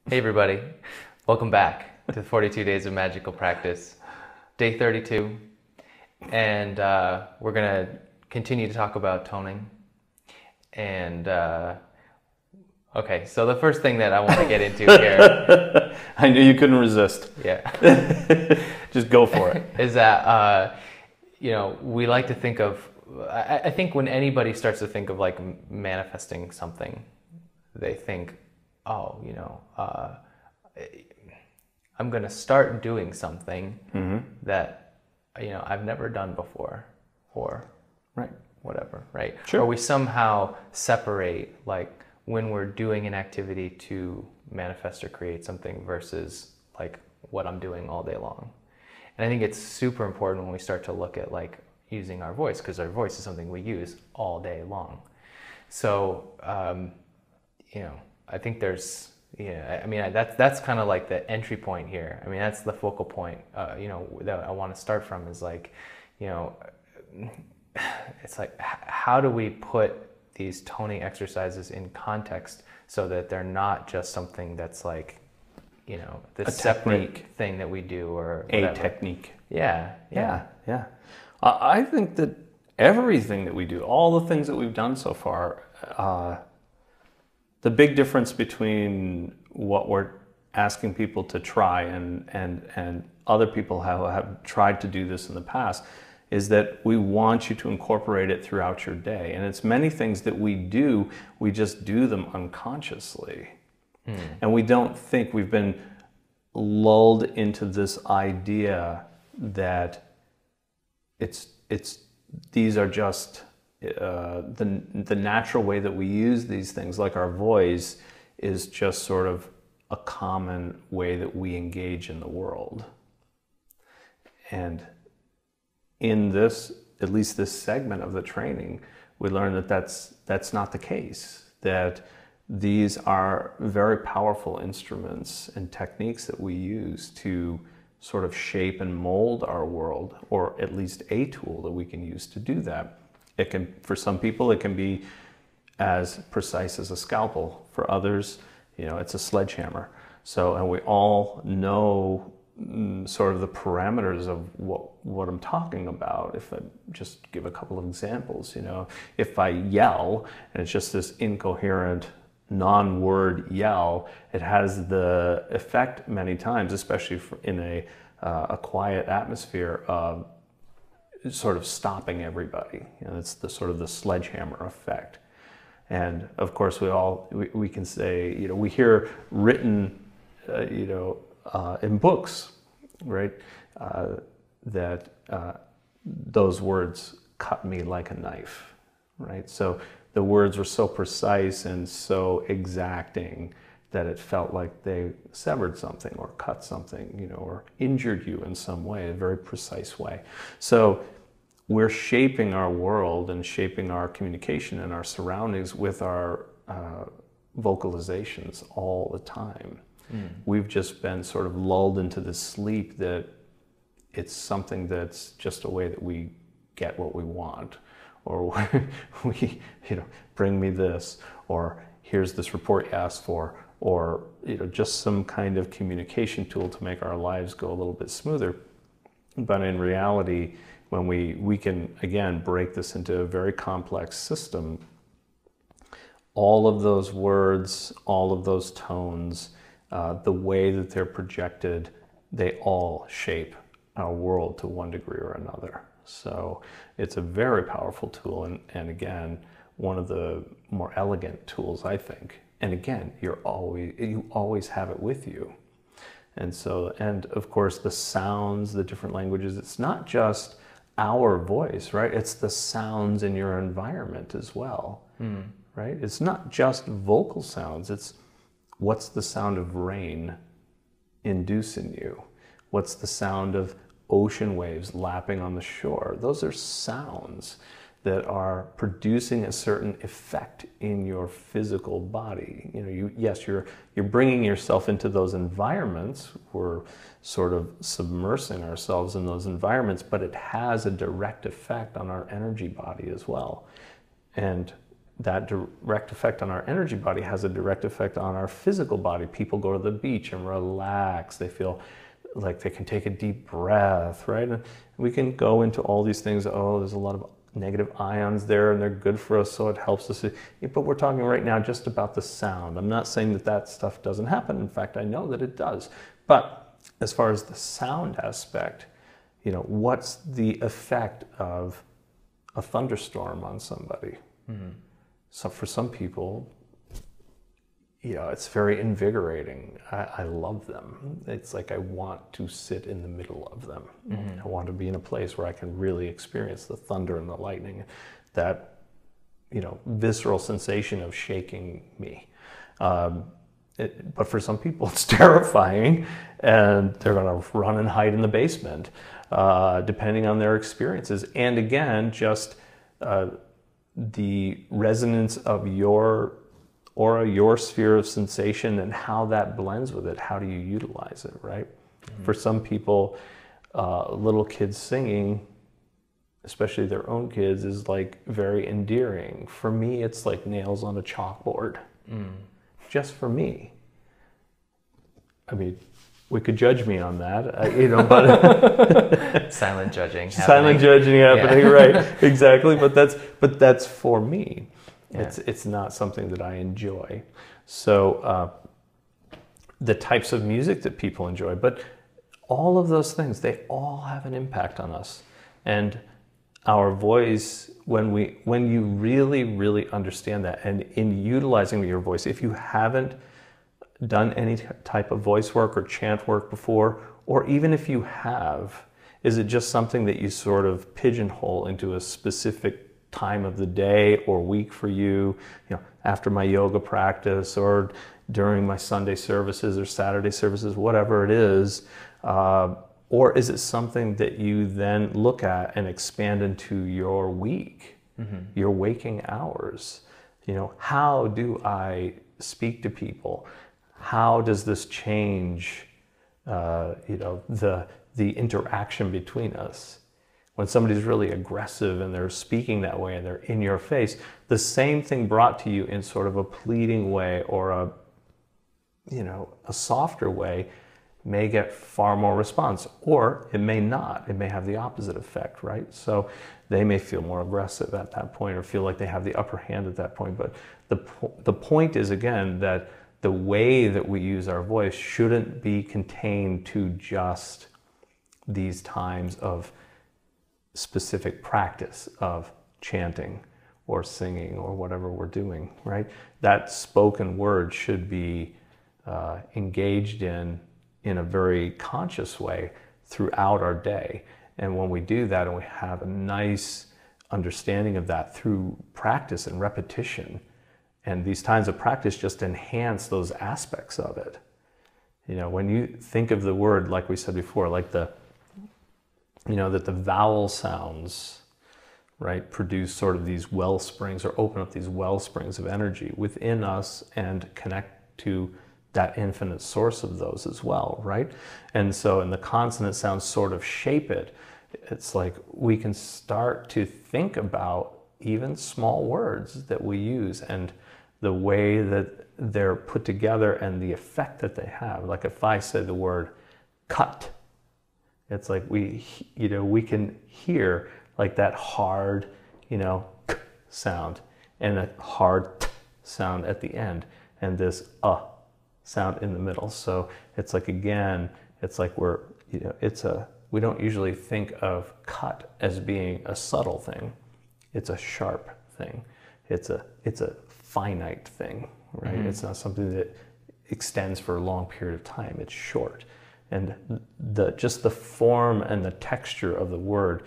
Hey everybody, welcome back to 42 Days of Magical Practice, day 32, and we're going to continue to talk about toning. And okay, so the first thing that I want to get into here, I knew you couldn't resist. yeah, Just go for it. is that we like to think of. I think when anybody starts to think of like manifesting something, they think, oh, I'm going to start doing something that, I've never done before, or Right. whatever, right? Sure. Or we somehow separate, like, when we're doing an activity to manifest or create something versus, like, what I'm doing all day long. And I think it's super important when we start to look at, like, using our voice, because our voice is something we use all day long. So, I think there's, that's kind of like the entry point here. I mean, that's the focal point, that I want to start from is like, it's like, how do we put these toning exercises in context so that they're not just something that's like, the separate thing that we do or whatever. A technique. Yeah. I think that everything that we do, all the things that we've done so far, the big difference between what we're asking people to try and other people have tried to do this in the past is that we want you to incorporate it throughout your day. And it's many things that we do, we just do them unconsciously. And we don't think, we've been lulled into this idea that these are just the natural way that we use these things, like our voice, is just sort of a common way that we engage in the world. And in this, at least this segment of the training, we learn that that's not the case, that these are very powerful instruments and techniques that we use to sort of shape and mold our world, or at least a tool that we can use to do that. It can, for some people, it can be as precise as a scalpel. For others, it's a sledgehammer. So, and we all know sort of the parameters of what I'm talking about. If I just give a couple of examples, if I yell and it's just this incoherent, non-word yell, it has the effect many times, especially in a quiet atmosphere, of sort of stopping everybody. It's the sort of the sledgehammer effect. And of course, we can say, we hear written, in books, right, that those words cut me like a knife, right? So the words were so precise and so exacting that it felt like they severed something or cut something, or injured you in some way, a very precise way. So we're shaping our world and shaping our communication and our surroundings with our vocalizations all the time. We've just been sort of lulled into this sleep that it's something that's just a way that we get what we want, or we bring me this, or here's this report you asked for, or just some kind of communication tool to make our lives go a little bit smoother. But in reality, when we can, again, break this into a very complex system, all of those words, all of those tones, the way that they're projected, they all shape our world to one degree or another. So it's a very powerful tool, and again, one of the more elegant tools, I think. And again, you always have it with you. And so, and of course, the sounds, the different languages, it's not just our voice, right? It's the sounds in your environment as well, right? It's not just vocal sounds. It's what's the sound of rain induce in you? What's the sound of ocean waves lapping on the shore? Those are sounds that are producing a certain effect in your physical body. You're bringing yourself into those environments. We're sort of submersing ourselves in those environments, but it has a direct effect on our energy body as well. And that direct effect on our energy body has a direct effect on our physical body. People go to the beach and relax. They feel like they can take a deep breath, right? And we can go into all these things. Oh, there's a lot of negative ions there and they're good for us, so it helps us. But we're talking right now just about the sound. I'm not saying that that stuff doesn't happen. In fact, I know that it does. But as far as the sound aspect, you know, what's the effect of a thunderstorm on somebody? Mm-hmm. So for some people, you know, it's very invigorating. I love them. It's like I want to sit in the middle of them. Mm-hmm. I want to be in a place where I can really experience the thunder and the lightning, that, you know, visceral sensation of shaking me. But for some people, it's terrifying, and they're going to run and hide in the basement, depending on their experiences. And again, just the resonance of your aura, your sphere of sensation, and how that blends with it. How do you utilize it, right? Mm-hmm. For some people, little kids singing, especially their own kids, is like very endearing. For me, it's like nails on a chalkboard. Just for me. I mean, we could judge me on that, you know, but silent judging. Silent judging happening, yeah. Right? Exactly. But that's for me. Yeah. It's not something that I enjoy. So the types of music that people enjoy, but all of those things, they all have an impact on us. And our voice, when you really, really understand that, and in utilizing your voice, if you haven't done any type of voice work or chant work before, or even if you have, is it just something that you sort of pigeonhole into a specific time of the day or week for you, you know, after my yoga practice or during my Sunday services or Saturday services, whatever it is, or is it something that you then look at and expand into your week, mm-hmm. your waking hours? You know, how do I speak to people? How does this change, you know, the interaction between us? When somebody's really aggressive and they're speaking that way and they're in your face, the same thing brought to you in sort of a pleading way or a, you know, a softer way may get far more response, or it may not. It may have the opposite effect, right? So they may feel more aggressive at that point or feel like they have the upper hand at that point. But the point is, again, that the way that we use our voice shouldn't be contained to just these times of specific practice of chanting or singing or whatever we're doing, right? That spoken word should be engaged in a very conscious way throughout our day. And when we do that and we have a nice understanding of that through practice and repetition, and these times of practice just enhance those aspects of it. You know, when you think of the word, like we said before, like you know, that the vowel sounds, right, produce sort of these well springs or open up these well springs of energy within us and connect to that infinite source of those as well, right? And so, and the consonant sounds sort of shape it. It's like we can start to think about even small words that we use and the way that they're put together and the effect that they have. Like if I say the word cut, it's like we can hear like that hard, you know, k sound and a hard t sound at the end and this sound in the middle. So it's like, again, it's like we're, you know, we don't usually think of cut as being a subtle thing. It's a sharp thing. It's a finite thing, right? Mm-hmm. It's not something that extends for a long period of time. It's short. And just the form and the texture of the word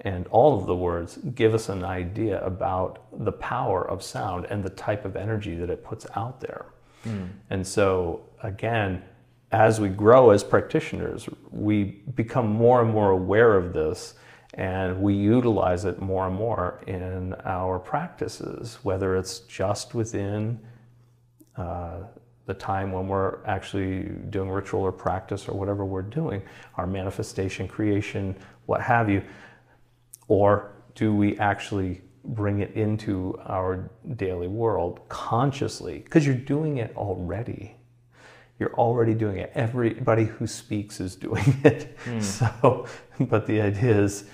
and all of the words give us an idea about the power of sound and the type of energy that it puts out there. Mm. And so, again, as we grow as practitioners, we become more and more aware of this, and we utilize it more and more in our practices, whether it's just within the time when we're actually doing ritual or practice or whatever we're doing, our manifestation, creation, what have you, or do we actually bring it into our daily world consciously, because you're doing it already. You're already doing it. Everybody who speaks is doing it. So, but the idea is,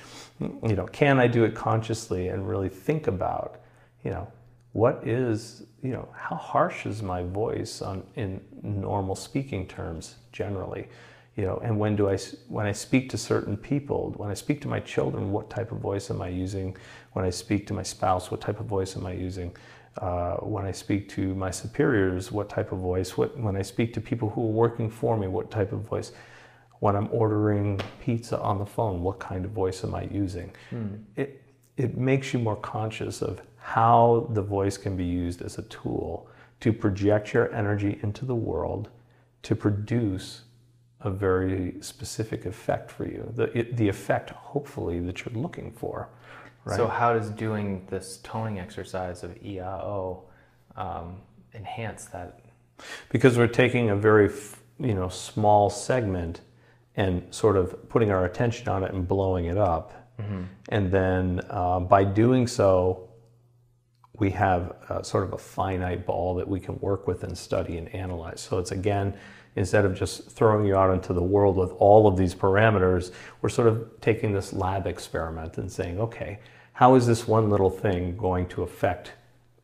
can I do it consciously and really think about, what is, how harsh is my voice in normal speaking terms generally? And when I speak to certain people, when I speak to my children, what type of voice am I using? When I speak to my spouse, what type of voice am I using? When I speak to my superiors, what type of voice? When I speak to people who are working for me, what type of voice? When I'm ordering pizza on the phone, what kind of voice am I using? It makes you more conscious of how the voice can be used as a tool to project your energy into the world to produce a very specific effect for you. The effect, hopefully, that you're looking for. Right? So how does doing this toning exercise of I-A-O enhance that? Because we're taking a very small segment and sort of putting our attention on it and blowing it up. And then by doing so, we have sort of a finite ball that we can work with and study and analyze. So it's, again, instead of just throwing you out into the world with all of these parameters, we're sort of taking this lab experiment and saying, okay, how is this one little thing going to affect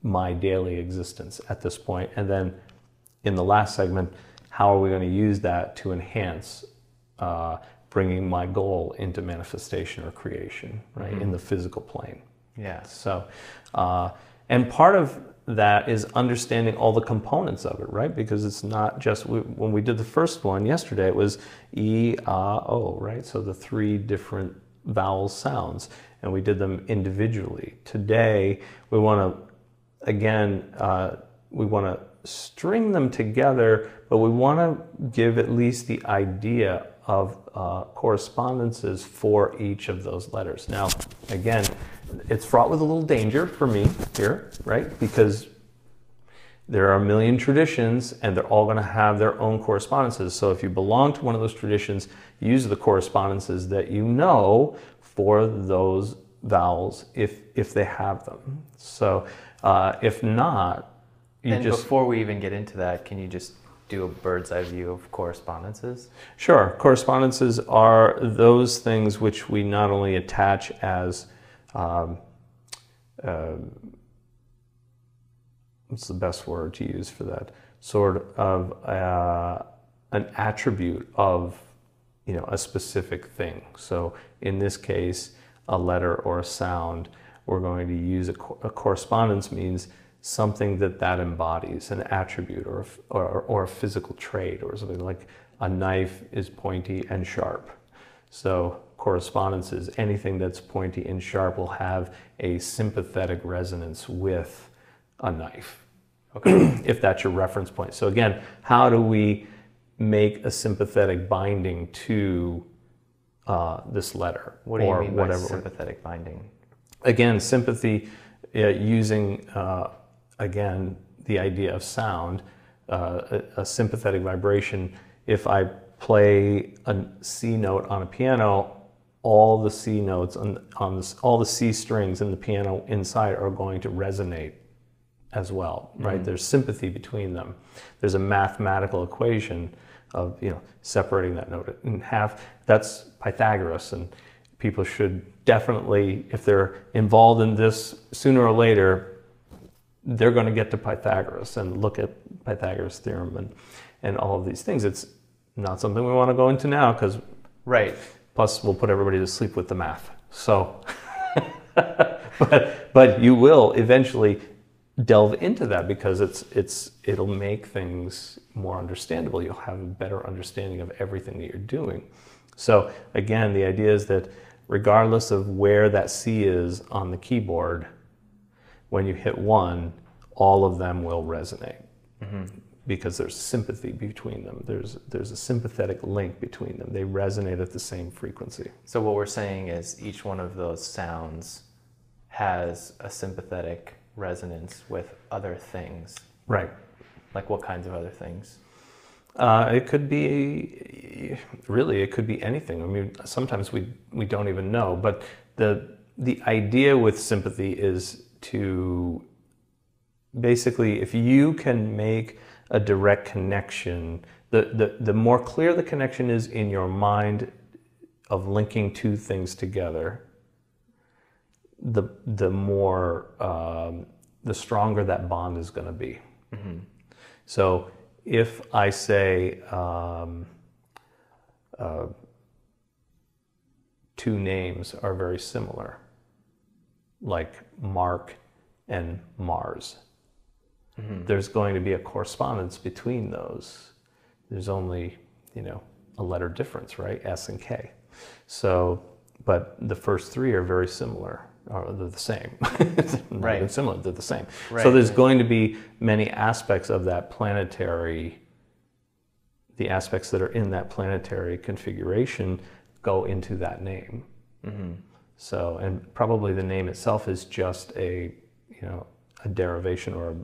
my daily existence at this point? And then in the last segment, how are we going to use that to enhance bringing my goal into manifestation or creation, right, in the physical plane? Yeah. So, and part of that is understanding all the components of it, right? Because it's not just, when we did the first one yesterday, it was I-A-O, right? So the 3 different vowel sounds, and we did them individually. Today, we want to, again, we want to string them together, but we want to give at least the idea of correspondences for each of those letters. Now, again, it's fraught with a little danger for me here, right? Because there are a million traditions and they're all going to have their own correspondences. So if you belong to one of those traditions, use the correspondences that you know for those vowels if they have them. So if not, before we even get into that, can you just do a bird's eye view of correspondences? Sure. Correspondences are those things which we not only attach as what's the best word to use for that? Sort of an attribute of, a specific thing. So in this case, a letter or a sound, we're going to use a correspondence means something that embodies, an attribute or a physical trait, or something like a knife is pointy and sharp. So correspondences, anything that's pointy and sharp will have a sympathetic resonance with a knife, okay, if that's your reference point. So again, how do we make a sympathetic binding to this letter? What do you mean by sympathetic binding? Again, sympathy, using, again, the idea of sound, a sympathetic vibration. If I play a C note on a piano, all the C notes all the C strings in the piano inside are going to resonate as well, right? There's sympathy between them. There's a mathematical equation of, separating that note in half. That's Pythagoras, and people should definitely, if they're involved in this, sooner or later, they're going to get to Pythagoras and look at Pythagoras' theorem and all of these things. It's not something we want to go into now because, right. Plus, we'll put everybody to sleep with the math. So, but you will eventually delve into that because it'll make things more understandable. You'll have a better understanding of everything that you're doing. So again, the idea is that regardless of where that C is on the keyboard, when you hit 1, all of them will resonate. Because there's sympathy between them. There's a sympathetic link between them. They resonate at the same frequency. So what we're saying is each one of those sounds has a sympathetic resonance with other things. Right. Like what kinds of other things? It could be, really, it could be anything. I mean, sometimes we don't even know, but the idea with sympathy is to basically, if you can make a direct connection, the more clear the connection is in your mind of linking two things together, the more, the stronger that bond is going to be. Mm-hmm. So if I say two names are very similar, like Mark and Mars, mm-hmm. there's going to be a correspondence between those. There's only, a letter difference, right? S and K. So, but the first three are very similar, or they're the same. Not even similar, they're the same. Right, so there's going to be many aspects of that planetary, the aspects that are in that planetary configuration go into that name. Mm-hmm. So, and probably the name itself is just a derivation or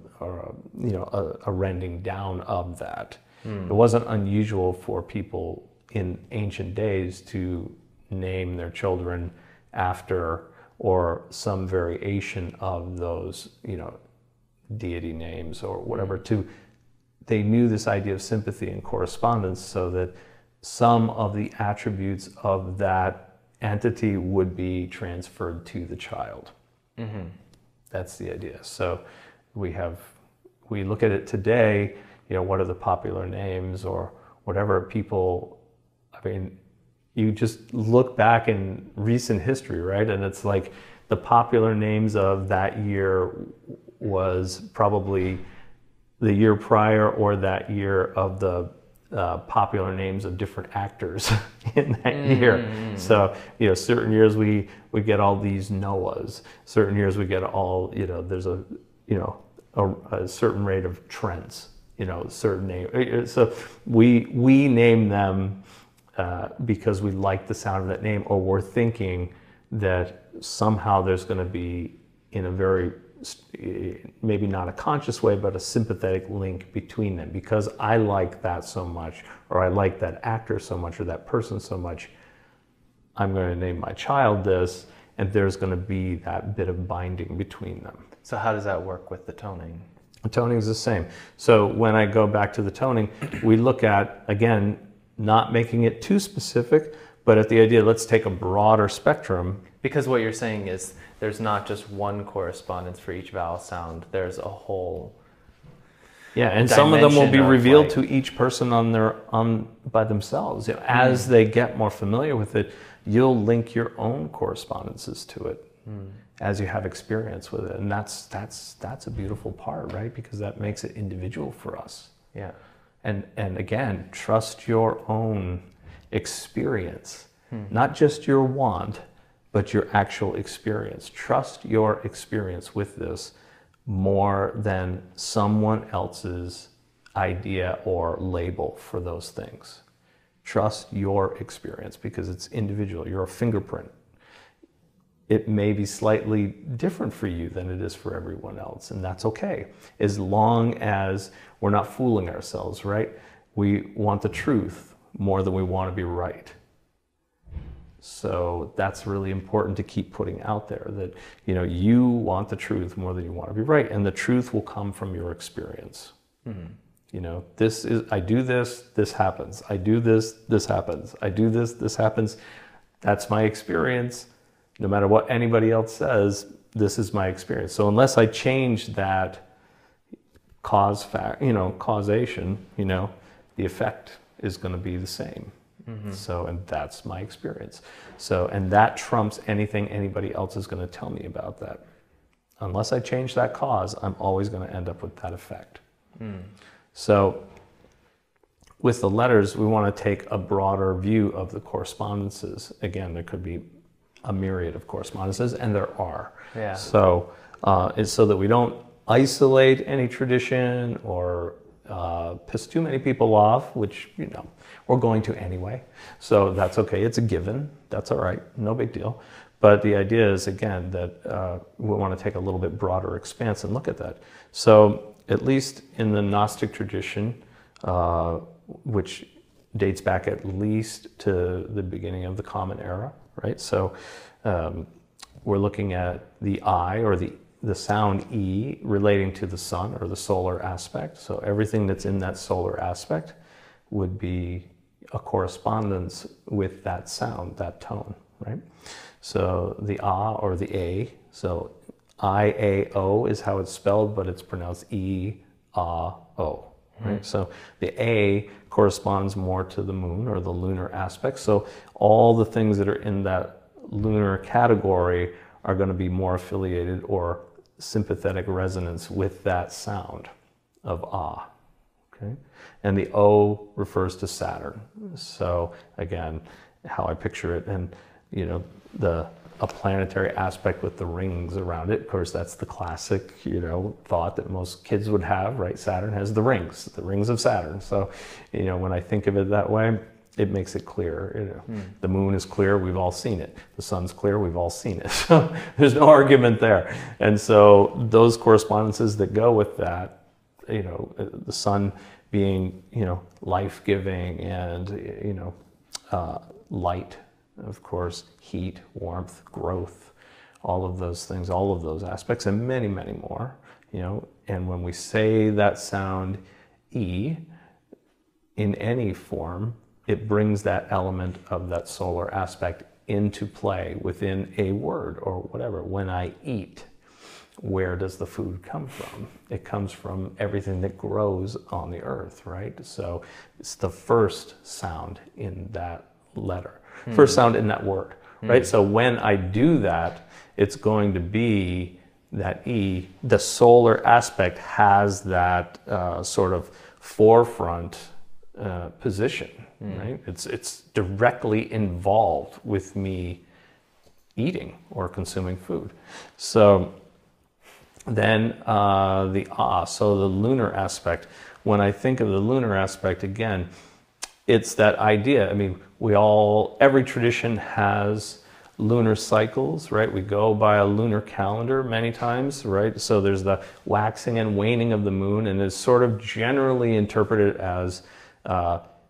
a rending down of that. It wasn't unusual for people in ancient days to name their children after or some variation of those, deity names or whatever. They knew this idea of sympathy and correspondence, so that some of the attributes of that entity would be transferred to the child. Mm-hmm. That's the idea. So we look at it today, what are the popular names or whatever people, you just look back in recent history, right? And it's like the popular names of that year was probably the year prior or that year of the popular names of different actors in that year. So, certain years we get all these Noahs. Certain years we get all, there's a certain rate of Trents, certain name. So we name them because we like the sound of that name, or we're thinking that somehow there's going to be, in a very, maybe not a conscious way, but a sympathetic link between them, because I like that so much, or I like that actor so much, or that person so much, I'm going to name my child this, and there's going to be that bit of binding between them. So how does that work with the toning? The toning is the same. So when I go back to the toning, we look at, again, not making it too specific, but at the idea, let's take a broader spectrum. Because what you're saying is there's not just one correspondence for each vowel sound, there's a whole and some of them will be revealed to each person by themselves. As they get more familiar with it, you'll link your own correspondences to it as you have experience with it. And that's a beautiful part, right? Because that makes it individual for us. Yeah. And again, trust your own experience, not just your want, but your actual experience. Trust your experience with this more than someone else's idea or label for those things. Trust your experience because it's individual. You're a fingerprint. It may be slightly different for you than it is for everyone else, and that's okay, as long as we're not fooling ourselves, right? We want the truth more than we want to be right. So that's really important to keep putting out there, that you want the truth more than you want to be right, and the truth will come from your experience. Mm-hmm. I do this, this happens. I do this, this happens. I do this, this happens. That's my experience. No matter what anybody else says, this is my experience. So unless I change that causation, the effect is going to be the same. Mm-hmm. So, and that's my experience. So, and that trumps anything anybody else is going to tell me about that. Unless I change that cause, I'm always going to end up with that effect. Mm. So with the letters, we want to take a broader view of the correspondences. Again, there could be a myriad of correspondences, and there are. Yeah. So it's so that we don't isolate any tradition or piss too many people off, which, we're going to anyway. So that's okay. It's a given. That's all right. No big deal. But the idea is, again, that we want to take a little bit broader expanse and look at that. So at least in the Gnostic tradition, which dates back at least to the beginning of the Common Era, right? So we're looking at the I, or the sound E, relating to the sun or the solar aspect. So everything that's in that solar aspect would be a correspondence with that sound, that tone, right? So the ah or the a, so I-A-O is how it's spelled, but it's pronounced E-A-O, right? So the A corresponds more to the moon or the lunar aspect. So all the things that are in that lunar category are going to be more affiliated or sympathetic resonance with that sound of ah, okay? And the O refers to Saturn. So again, how I picture it, and you know, a planetary aspect with the rings around it. Of course, that's the classic, you know, thought that most kids would have, right? Saturn has the rings of Saturn. So, you know, when I think of it that way, it makes it clear. You know, the moon is clear, we've all seen it. The sun's clear, we've all seen it. So there's no argument there. And so those correspondences that go with that, you know, the sun being, you know, life-giving and, you know, light, of course, heat, warmth, growth, all of those things, all of those aspects, and many, many more, you know. And when we say that sound E in any form, it brings that element of that solar aspect into play within a word or whatever. When I eat, where does the food come from? It comes from everything that grows on the earth, right? So it's the first sound in that letter, first sound in that word, right? So when I do that, it's going to be that E. The solar aspect has that sort of forefront position, right? It's directly involved with me eating or consuming food. So then the ah, so the lunar aspect. When I think of the lunar aspect, again, it's that idea. I mean, every tradition has lunar cycles, right? We go by a lunar calendar many times, right? So there's the waxing and waning of the moon, and it's sort of generally interpreted as,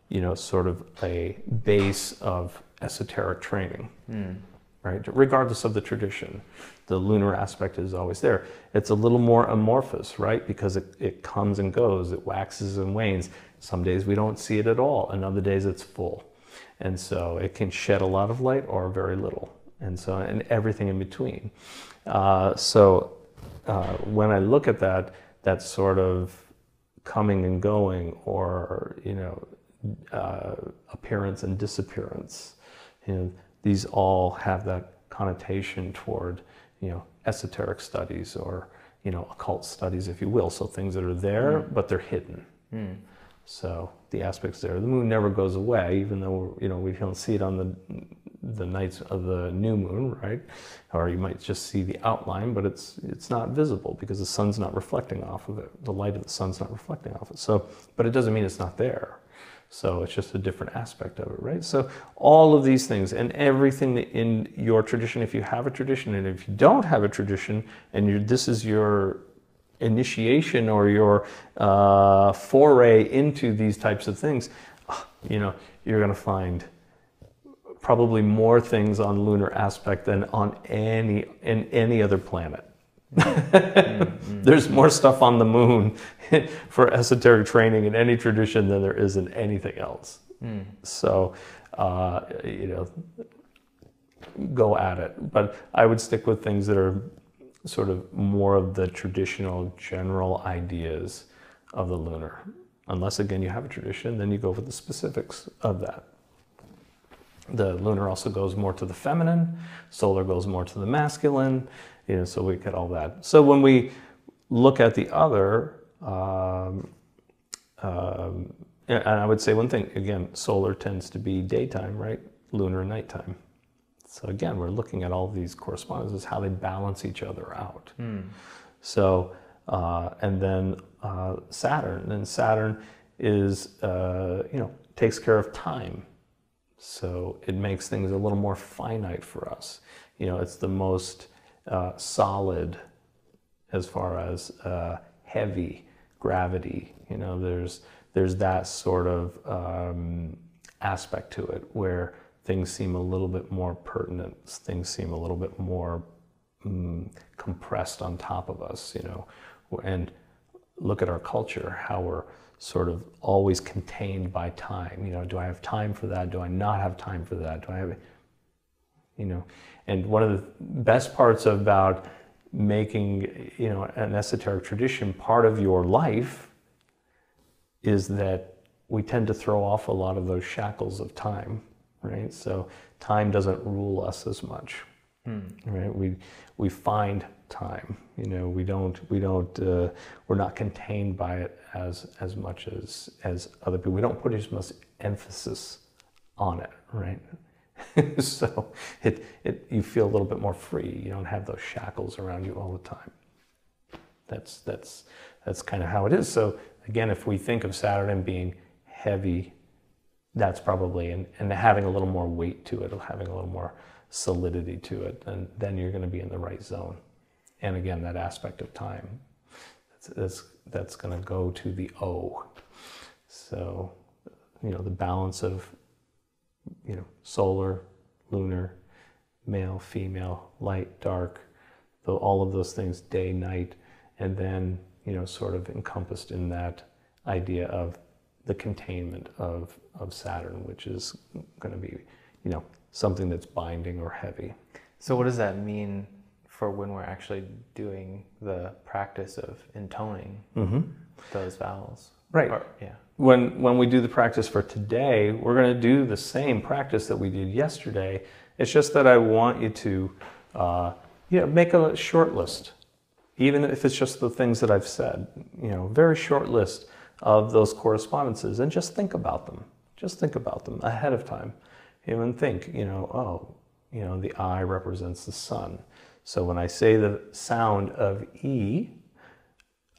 you know, sort of a base of esoteric training, right? Regardless of the tradition, the lunar aspect is always there. It's a little more amorphous, right? Because it comes and goes, it waxes and wanes. Some days we don't see it at all, and other days it's full. And so it can shed a lot of light or very little. And everything in between. When I look at that, that sort of coming and going, or, you know, appearance and disappearance, you know, these all have that connotation toward, you know, esoteric studies, or, you know, occult studies, if you will. So things that are there, but they're hidden. So the aspects there. The moon never goes away, even though, you know, we don't see it on the nights of the new moon, right? Or you might just see the outline, but it's not visible because the sun's not reflecting off of it. The light of the sun's not reflecting off it. So, but it doesn't mean it's not there. So it's just a different aspect of it, right? So all of these things and everything that in your tradition, if you have a tradition, and if you don't have a tradition, and this is your initiation or your foray into these types of things, you know, you're going to find probably more things on lunar aspect than on any other planet. There's more stuff on the moon for esoteric training in any tradition than there is in anything else. So, you know, go at it. But I would stick with things that are sort of more of the traditional general ideas of the lunar. Unless, again, you have a tradition, then you go for the specifics of that. The lunar also goes more to the feminine, solar goes more to the masculine, you know, so we get all that. So when we look at the other, and I would say one thing, again, solar tends to be daytime, right? Lunar nighttime. So again, we're looking at all these correspondences, how they balance each other out. So, and then Saturn. And Saturn is, you know, takes care of time. So it makes things a little more finite for us. You know, it's the most solid as far as heavy gravity. You know, there's that sort of aspect to it where things seem a little bit more pertinent, things seem a little bit more compressed on top of us, and look at our culture, how we're sort of always contained by time. Do I have time for that? Do I not have time for that? Do I have, and one of the best parts about making, an esoteric tradition part of your life is that we tend to throw off a lot of those shackles of time, right? So time doesn't rule us as much, right? We find time, we're not contained by it as much as other people. We don't put as much emphasis on it, right? So you feel a little bit more free. You don't have those shackles around you all the time. That's kind of how it is. So again, if we think of Saturn being heavy, that's probably, and having a little more weight to it, or having a little more solidity to it, and then you're going to be in the right zone. And again, that aspect of time, that's going to go to the O. So, the balance of, solar, lunar, male, female, light, dark, all of those things, day, night, and then, sort of encompassed in that idea of the containment of Saturn, which is going to be, something that's binding or heavy. So what does that mean for when we're actually doing the practice of intoning those vowels? Right. Yeah. When we do the practice for today, we're going to do the same practice that we did yesterday. It's just that I want you to make a short list, even if it's just the things that I've said, very short list of those correspondences, and just think about them. Just think about them ahead of time. And think, the I represents the sun. So when I say the sound of E,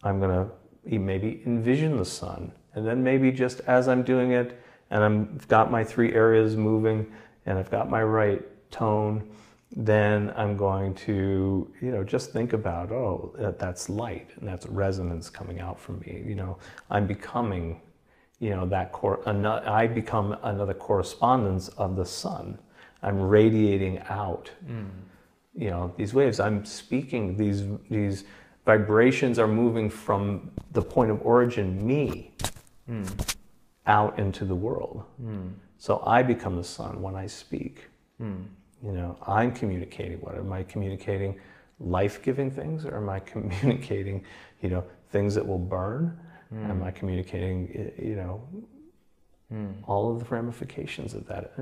I'm going to maybe envision the sun. And then maybe just as I'm doing it, and I've got my 3 areas moving, and I've got my right tone, then I'm going to, just think about, that's light, and that's resonance coming out from me. I'm becoming, I become another correspondence of the sun. I'm radiating out, these waves. I'm speaking, these vibrations are moving from the point of origin, me, out into the world. So I become the sun when I speak. I'm communicating. What am I communicating? Life-giving things, or am I communicating, things that will burn? Am I communicating, all of the ramifications of that?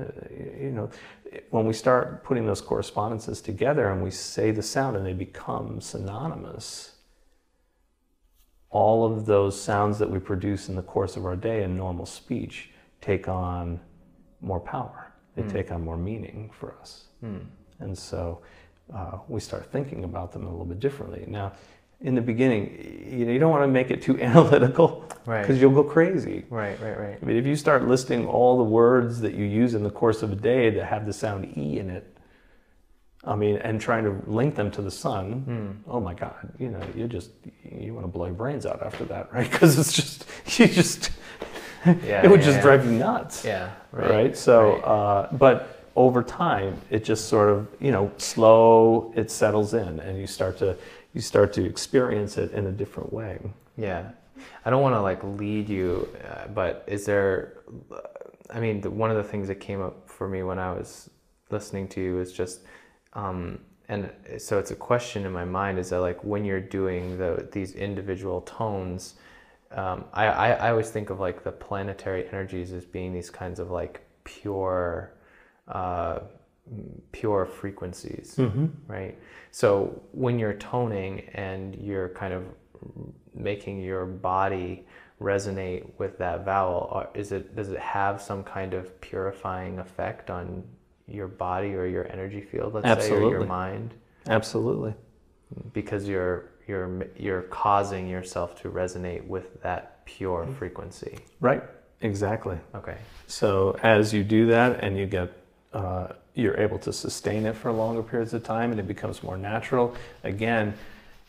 When we start putting those correspondences together and we say the sound and they become synonymous, all of those sounds that we produce in the course of our day in normal speech take on more power. They take on more meaning for us. And so we start thinking about them a little bit differently. Now, in the beginning, you don't want to make it too analytical, because you'll go crazy. Right. I mean, if you start listing all the words that you use in the course of a day that have the sound E in it, and trying to link them to the sun, oh my God, you want to blow your brains out after that, right? Because it would just drive you nuts. Yeah. Right. So, but over time, it just sort of, slow, it settles in, and you start to experience it in a different way. Yeah. I don't want to lead you, but is there, one of the things that came up for me when I was listening to you is just, and so it's a question in my mind, is that when you're doing these individual tones, I always think of the planetary energies as being these kinds of pure frequencies, right? So when you're toning and you're kind of making your body resonate with that vowel, does it have some kind of purifying effect on your body or your energy field, let's say, or your mind? Absolutely. Because you're causing yourself to resonate with that pure frequency. Right. Exactly. Okay. So as you do that and you get you're able to sustain it for longer periods of time, and it becomes more natural. Again,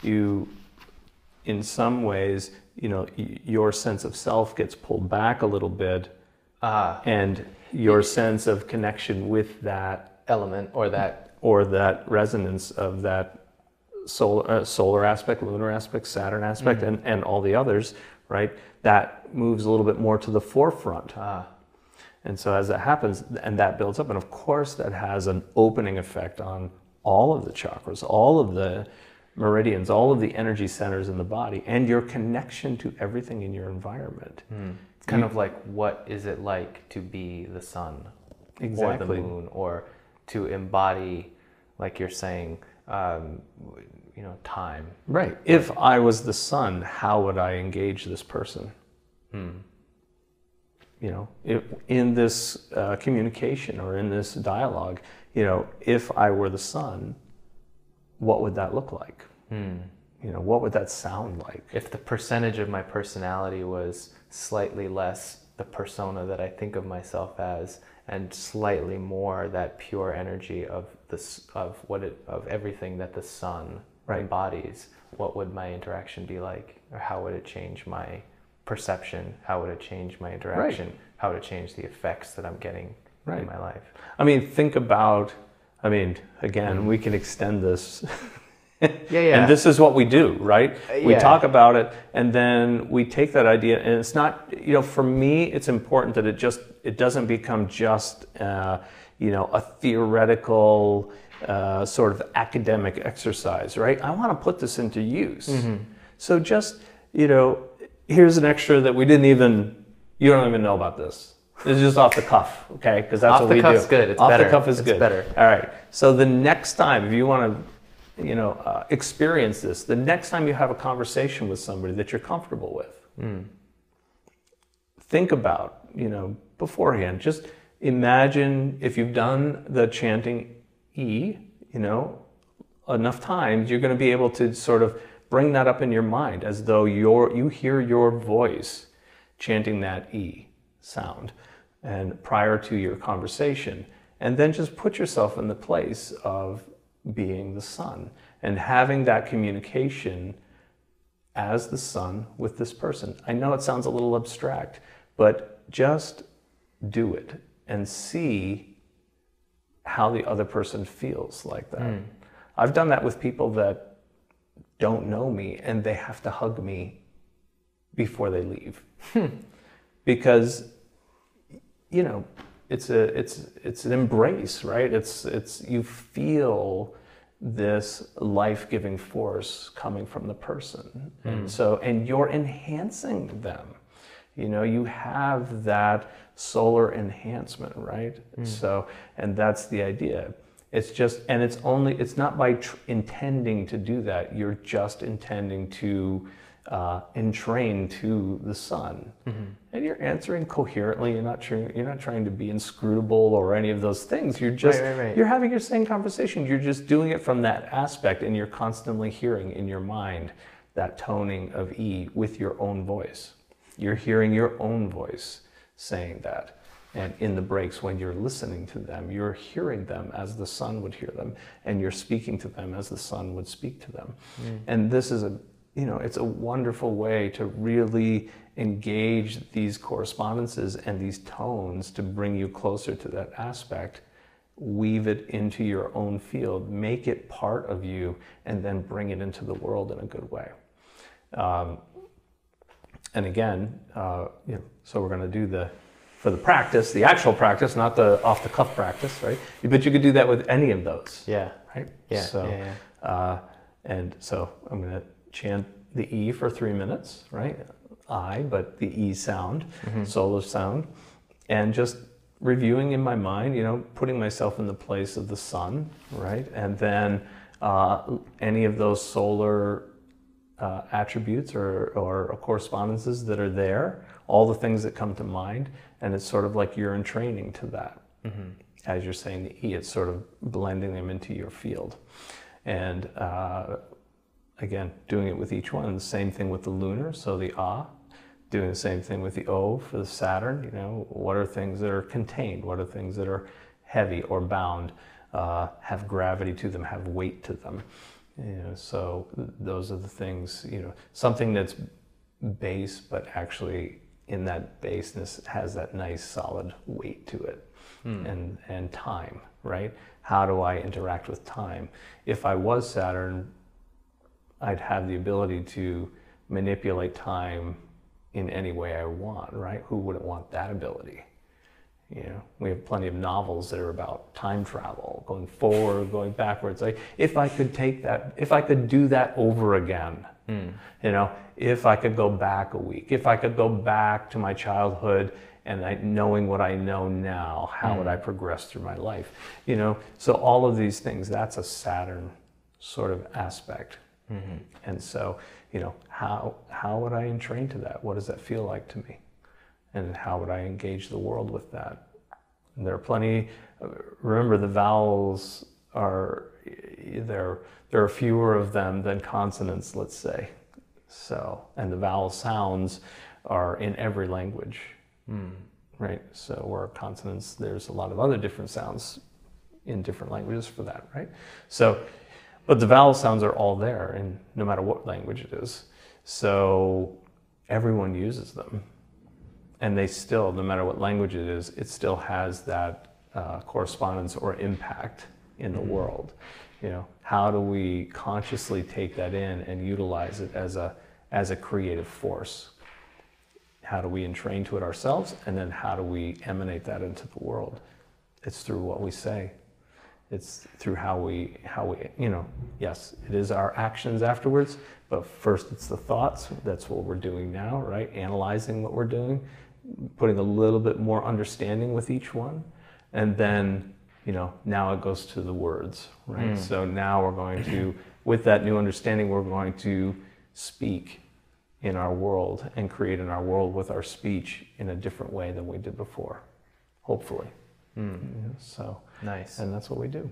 in some ways, your sense of self gets pulled back a little bit, and your sense of connection with that element or that resonance of that solar aspect, lunar aspect, Saturn aspect, and all the others, right? That moves a little bit more to the forefront. And so as that happens, and that builds up, and of course that has an opening effect on all of the chakras, all of the meridians, all of the energy centers in the body, and your connection to everything in your environment. It's kind of like, what is it like to be the sun? Exactly. Or the moon, or to embody, like you're saying, time. Right. If I was the sun, how would I engage this person? In this communication or in this dialogue, if I were the sun, what would that look like? What would that sound like? If the percentage of my personality was slightly less the persona that I think of myself as, and slightly more that pure energy of everything that the sun embodies, what would my interaction be like? Or how would it change my perception? How would it change my interaction? How would it change the effects that I'm getting in my life? Think about, again, we can extend this. Yeah. And this is what we do, right? We talk about it, and then we take that idea, and it's not, for me, it's important that it doesn't become just, a theoretical sort of academic exercise, right? I want to put this into use. So just, here's an extra that you don't even know about this. It's just off the cuff, okay? Because that's what we do. Off the cuff's good. It's better. Off the cuff is good. Better. All right. So the next time, if you want to, experience this, the next time you have a conversation with somebody that you're comfortable with, think about, beforehand, just imagine if you've done the chanting E, enough times, you're going to be able to sort of bring that up in your mind as though you hear your voice chanting that E sound and prior to your conversation, and then just put yourself in the place of being the sun and having that communication as the sun with this person. I know it sounds a little abstract, but just do it and see how the other person feels like that. I've done that with people that don't know me, and they have to hug me before they leave. Because it's an embrace, right? It's you feel this life-giving force coming from the person, and you're enhancing them. You have that solar enhancement, right? So, and that's the idea. It's just, and it's not by intending to do that. You're just intending to entrain to the sun, and you're answering coherently. You're not trying to be inscrutable or any of those things. You're just you're having your same conversation. You're just doing it from that aspect, and you're constantly hearing in your mind that toning of E with your own voice. You're hearing your own voice saying that. And in the breaks, when you're listening to them, you're hearing them as the sun would hear them, and you're speaking to them as the sun would speak to them. And this is it's a wonderful way to really engage these correspondences and these tones to bring you closer to that aspect. Weave it into your own field, make it part of you, and then bring it into the world in a good way. And again, so we're going to do for the practice, the actual practice, not the off-the-cuff practice, right? But you could do that with any of those. Right? And so I'm going to chant the E for 3 minutes, right? But the E sound, solar sound, and just reviewing in my mind, putting myself in the place of the sun, right? And then any of those solar attributes or correspondences that are there, all the things that come to mind, and it's sort of like you're in training to that. As you're saying the E, it's sort of blending them into your field. And again, doing it with each one. The same thing with the lunar, so the Ah. Doing the same thing with the O for the Saturn. What are things that are contained? What are things that are heavy or bound, have gravity to them, have weight to them? So those are the things, something that's base, but actually in that baseness has that nice solid weight to it. And time, right? How do I interact with time? If I was Saturn, I'd have the ability to manipulate time in any way I want, right? Who wouldn't want that ability? You know, we have plenty of novels that are about time travel, going forward, going backwards. Like, if I could take that, if I could do that over again, you know, if I could go back a week, if I could go back to my childhood and knowing what I know now, how would I progress through my life? You know, so all of these things, that's a Saturn sort of aspect. And so, you know, how would I entrain to that? What does that feel like to me? And how would I engage the world with that? And there are plenty, remember the vowels are, there are fewer of them than consonants, let's say. So, and the vowel sounds are in every language, right? So where consonants, there's a lot of other different sounds in different languages for that, right? So, but the vowel sounds are all there, and no matter what language it is. So everyone uses them. And they still, no matter what language it is, it still has that correspondence or impact in the world. You know, how do we consciously take that in and utilize it as a creative force? How do we entrain to it ourselves, and then how do we emanate that into the world? It's through what we say. It's through how we, you know, yes, it is our actions afterwards, but first it's the thoughts. That's what we're doing now, right? Analyzing what we're doing, putting a little bit more understanding with each one. And then, you know, now it goes to the words, right? So now we're going to, with that new understanding, we're going to speak in our world and create in our world with our speech in a different way than we did before, hopefully. You know, so nice. And that's what we do.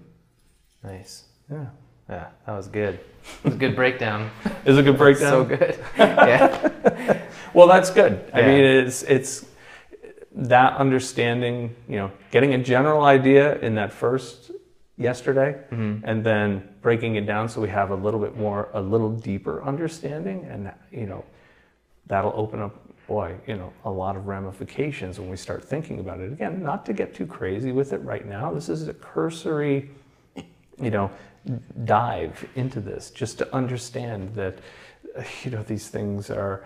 Nice. Yeah. Yeah, that was good. It was a good breakdown. Is it a good breakdown? So good. Yeah. Well, that's good. I Yeah. mean, it's that understanding, you know, getting a general idea in that first yesterday, and then breaking it down so we have a little bit more, a little deeper understanding, and, you know, that'll open up, boy, you know, a lot of ramifications when we start thinking about it. Again, not to get too crazy with it right now. This is a cursory, you know, dive into this, just to understand that, you know, these things are,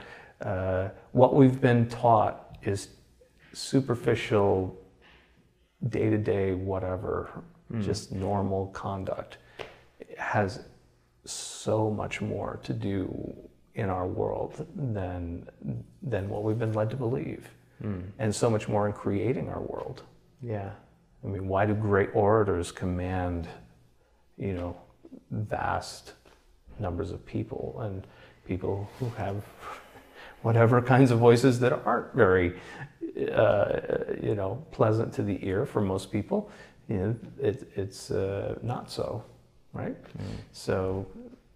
what we've been taught is superficial, day-to-day, whatever, just normal conduct. It has so much more to do in our world than what we've been led to believe, and so much more in creating our world. Yeah. I mean, why do great orators command, you know, vast numbers of people, and people who have whatever kinds of voices that aren't very, you know, pleasant to the ear for most people? You know, it's not so, right? So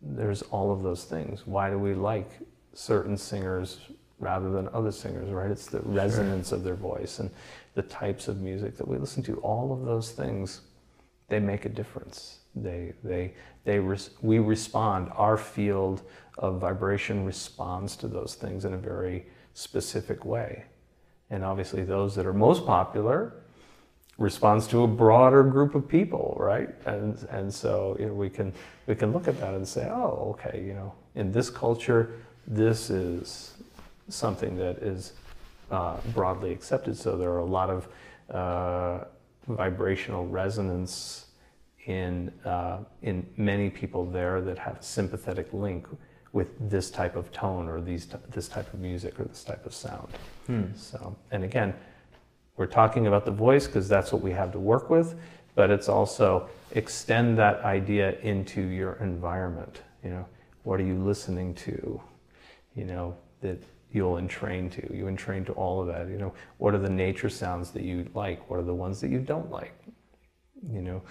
there's all of those things. Why do we like certain singers rather than other singers, right? It's the resonance of their voice and the types of music that we listen to. All of those things, they make a difference. We respond. Our field of vibration responds to those things in a very specific way. And obviously those that are most popular responds to a broader group of people, right? And so, you know, we can look at that and say, oh, okay, you know, in this culture, this is something that is broadly accepted. So there are a lot of vibrational resonance in many people there that have a sympathetic link with this type of tone, or this type of music, or this type of sound. So, and again, we're talking about the voice because that's what we have to work with, but it's also extend that idea into your environment. You know, what are you listening to? You know, that you'll entrain to. You entrain to all of that. You know, what are the nature sounds that you like? What are the ones that you don't like? You know,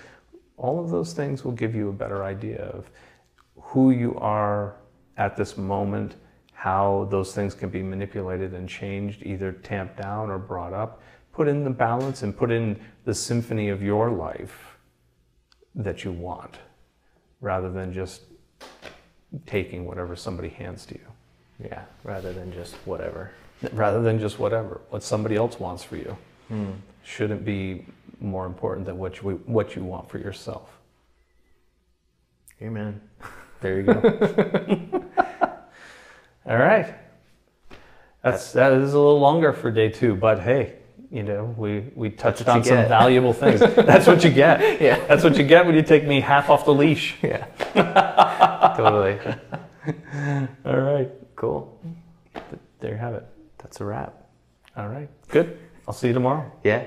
all of those things will give you a better idea of who you are at this moment, how those things can be manipulated and changed, either tamped down or brought up. Put in the balance and put in the symphony of your life that you want, rather than just taking whatever somebody hands to you. Yeah, rather than just whatever. Rather than just whatever. What somebody else wants for you shouldn't be more important than what you want for yourself. Amen. There you go. All right. That is a little longer for day 2, but hey, you know, we touched on some valuable things. That's what you get. Yeah. That's what you get when you take me half off the leash. Yeah. Totally. All right. Cool. There you have it. That's a wrap. All right. Good. I'll see you tomorrow. Yeah.